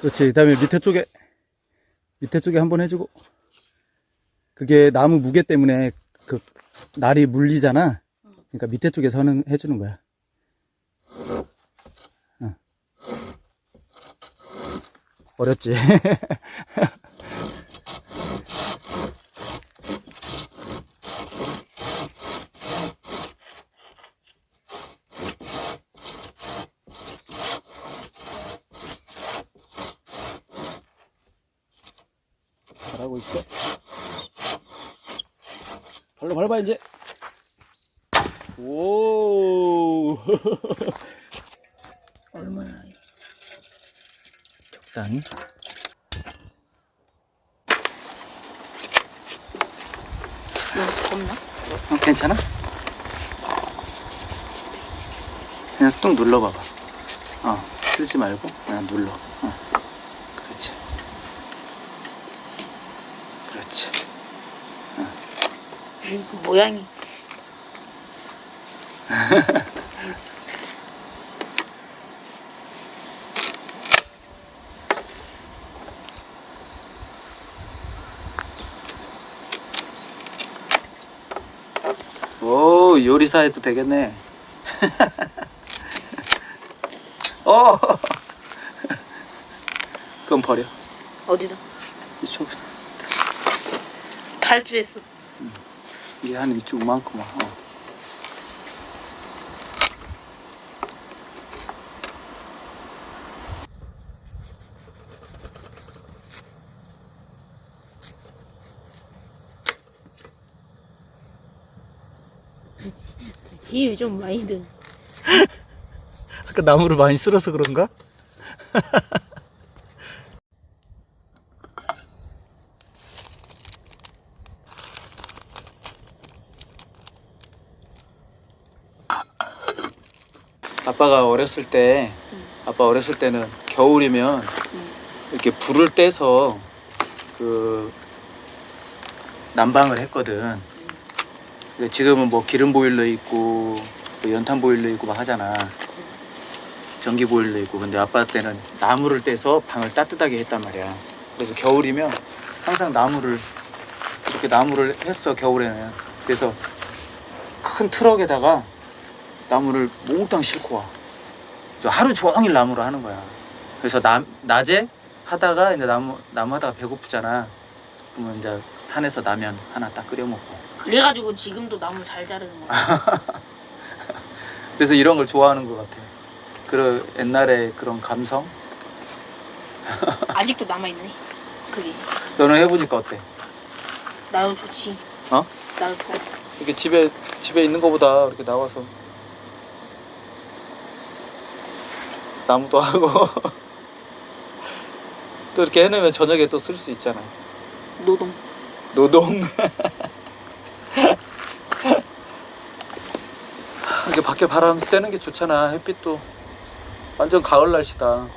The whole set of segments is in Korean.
그렇지. 그 다음에 밑에 쪽에 한번 해주고. 그게 나무 무게 때문에 그 날이 물리잖아. 그러니까 밑에 쪽에서 해주는 거야. 어렵지. 잘하고 있어. 발로 밟아 이제. 오. 얼마나 적당히. 너무 두껍나? 괜찮아? 그냥 뚝 눌러봐봐. 쓸지 말고 그냥 눌러. 그렇지. 그렇지. 그 모양이. 오, 요리사 해도 되겠네. 그건 버려. 어디다? 이쪽. 탈주했어. 이게 한 이쪽만큼만. 힘이 좀 많이 든. 아까 나무를 많이 쓸어서 그런가? 아빠 어렸을 때는 겨울이면 이렇게 불을 떼서 그 난방을 했거든. 근데 지금은 뭐 기름 보일러 있고 연탄 보일러 있고 막 하잖아. 전기 보일러 있고. 근데 아빠 때는 나무를 떼서 방을 따뜻하게 했단 말이야. 그래서 겨울이면 항상 이렇게 나무를 했어, 겨울에는. 그래서 큰 트럭에다가 나무를 몽땅 싣고 와. 하루 종일 나무를 하는 거야. 그래서 낮에 하다가 이제 나무 하다가 배고프잖아. 그러면 이제 산에서 라면 하나 딱 끓여 먹고. 그래가지고 지금도 나무 잘 자르는 거야. 그래서 이런 걸 좋아하는 것 같아. 옛날에 그런 감성. 아직도 남아있네. 그게. 너는 해보니까 어때? 나도 좋지. 나도 좋아. 이렇게 집에 있는 거보다 이렇게 나와서 나무도 하고 또 이렇게 해놓으면 저녁에 또 쓸 수 있잖아. 노동. 이렇게 밖에 바람 쐬는 게 좋잖아. 햇빛도 완전 가을 날씨다.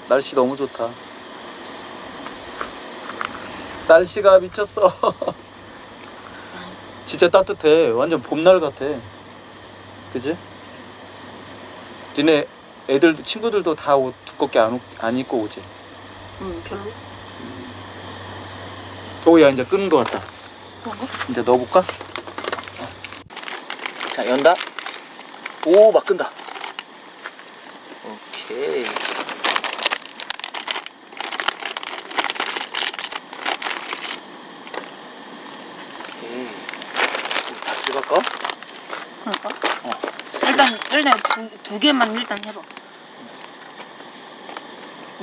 날씨 너무 좋다. 날씨가 미쳤어. 진짜 따뜻해. 완전 봄날 같아. 그지? 니네 친구들도 다 옷 두껍게 안 입고 오지? 별로. 오야, 이제 끄는 것 같다. 그런가? 이제 넣어볼까? 자, 연다. 오, 막 끈다. 오케이. 다 찍을까? 그럴까? 일단 두 개만 일단 해봐.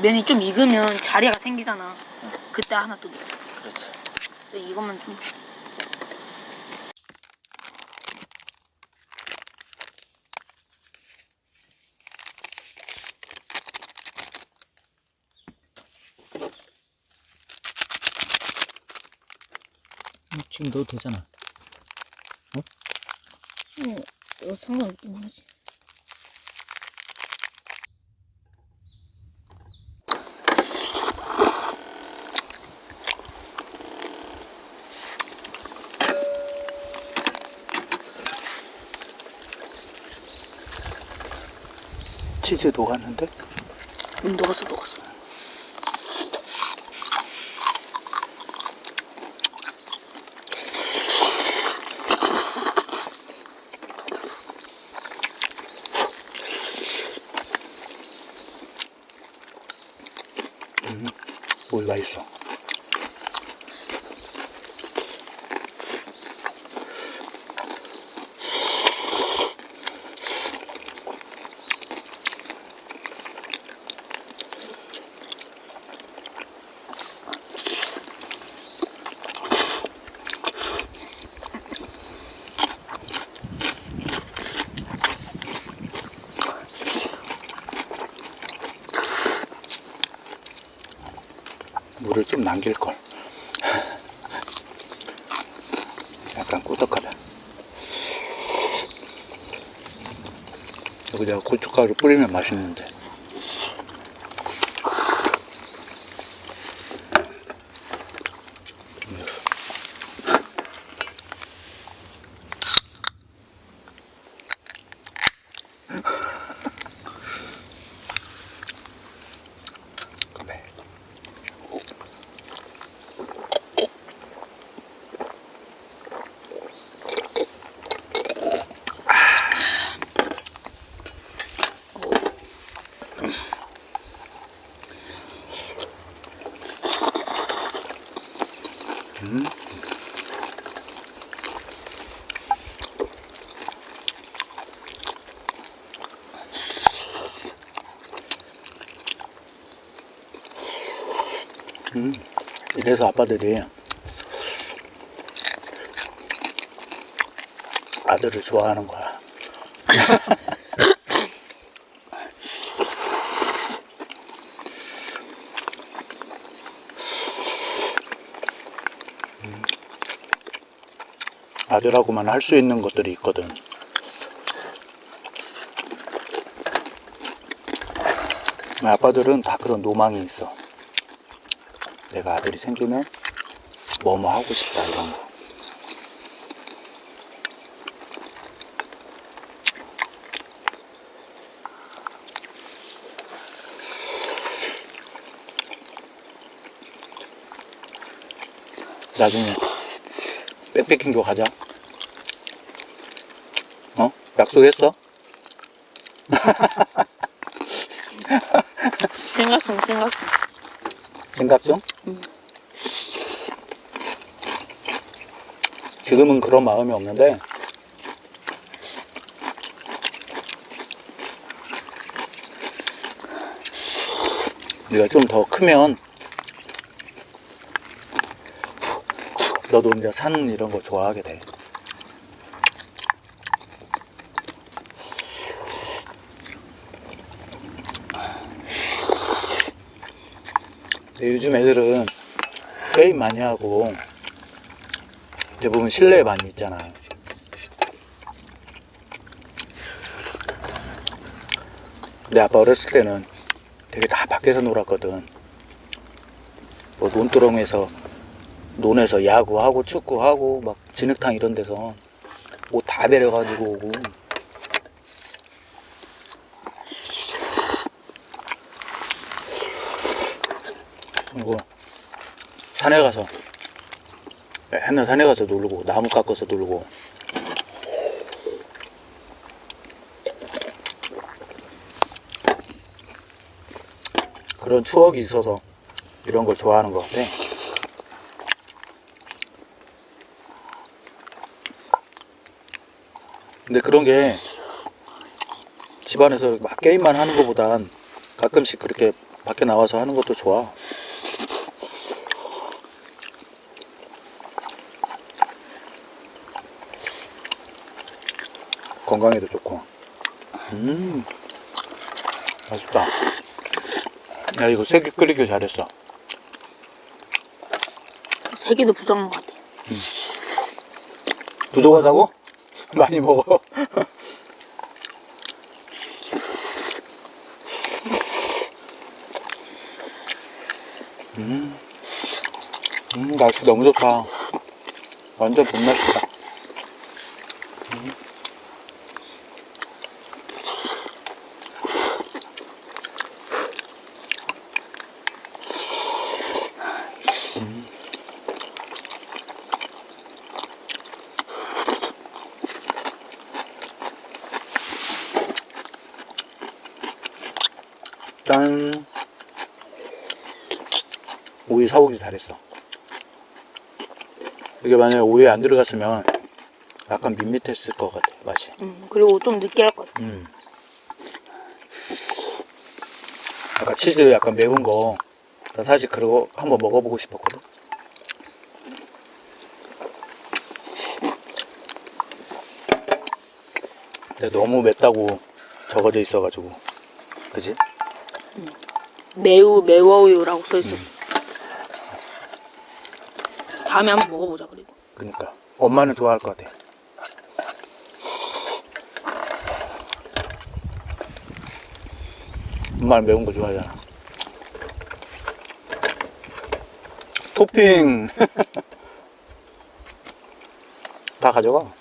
면이 좀 익으면 자리가 생기잖아. 그때 하나 또 넣어. 그렇지. 근데 이것만 좀. 지금 넣어도 되잖아. 이거 상관없긴 하지. 치즈 녹았는데? 녹았어. 뭘 맛있어. 물을 좀 남길걸. 약간 꾸덕하다. 여기다가 고춧가루 뿌리면 맛있는데. 이래서 아빠들이 아들을 좋아하는 거야. 아들하고만 할 수 있는 것들이 있거든. 아빠들은 다 그런 로망이 있어. 내가 아들이 생기면 뭐뭐 하고 싶다 이런 거. 나중에 백패킹도 가자. 약속했어? 생각 중. 생각 중? 응. 지금은 그런 마음이 없는데 네가 좀 더 크면 너도 이제 산 이런 거 좋아하게 돼. 근데 요즘 애들은 게임 많이 하고 대부분 실내에 많이 있잖아. 내 아빠 어렸을 때는 되게 다 밖에서 놀았거든. 뭐 논에서 야구하고 축구하고 막 진흙탕 이런 데서 옷 다 베려가지고 오고. 그리고 산에 가서 맨날 산에 가서 놀고 나무 깎아서 놀고. 그런 추억이 있어서 이런 걸 좋아하는 것 같아. 근데 그런 게 집안에서 막 게임만 하는 것보단 가끔씩 그렇게 밖에 나와서 하는 것도 좋아. 건강에도 좋고. 맛있다. 야, 이거 세개 끓이길 잘했어. 3개도 부족한 것 같아. 부족하다고? 많이 먹어. 날씨 너무 좋다. 완전 봄 날씨다. 짠. 오이 사오기 잘했어. 이게 만약에 오이에 안 들어갔으면 약간 밋밋했을 것 같아, 맛이. 그리고 좀 느끼할 것 같아. 아까 치즈 약간 매운 거, 나 사실 그거 한번 먹어보고 싶었거든. 근데 너무 맵다고 적어져 있어가지고, 그지? 매워요라고 써있었어. 다음에 한번 먹어보자, 그리고. 그니까 엄마는 좋아할 것 같아. 엄마는 매운 거 좋아하잖아. 토핑 다 가져가.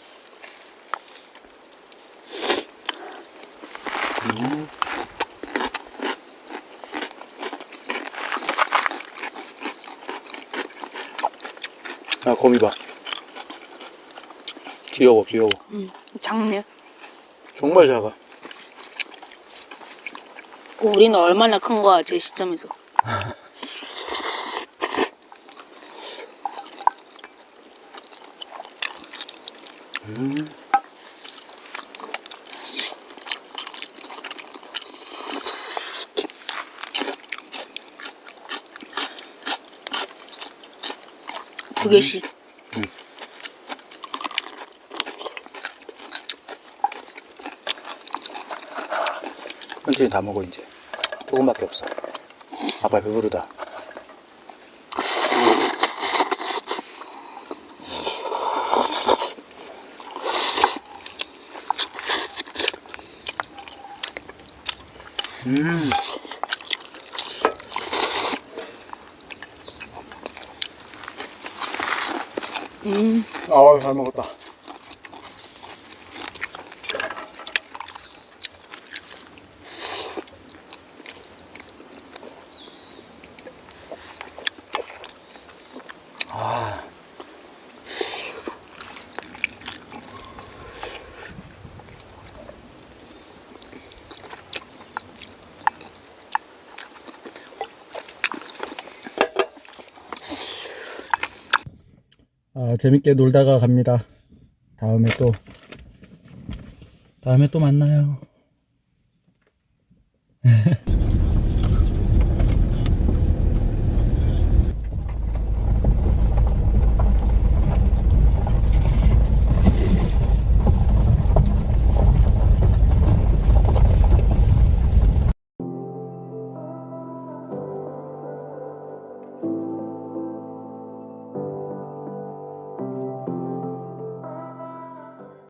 야, 거미 봐. 귀여워, 귀여워. 작네. 정말 작아. 우리는 얼마나 큰 거야, 제 시점에서. 두 개씩. 천천히 다 먹어, 이제. 조금밖에 없어. 아빠 배부르다. 아우, 잘 먹었다. 재밌게 놀다가 갑니다. 다음에 또 만나요.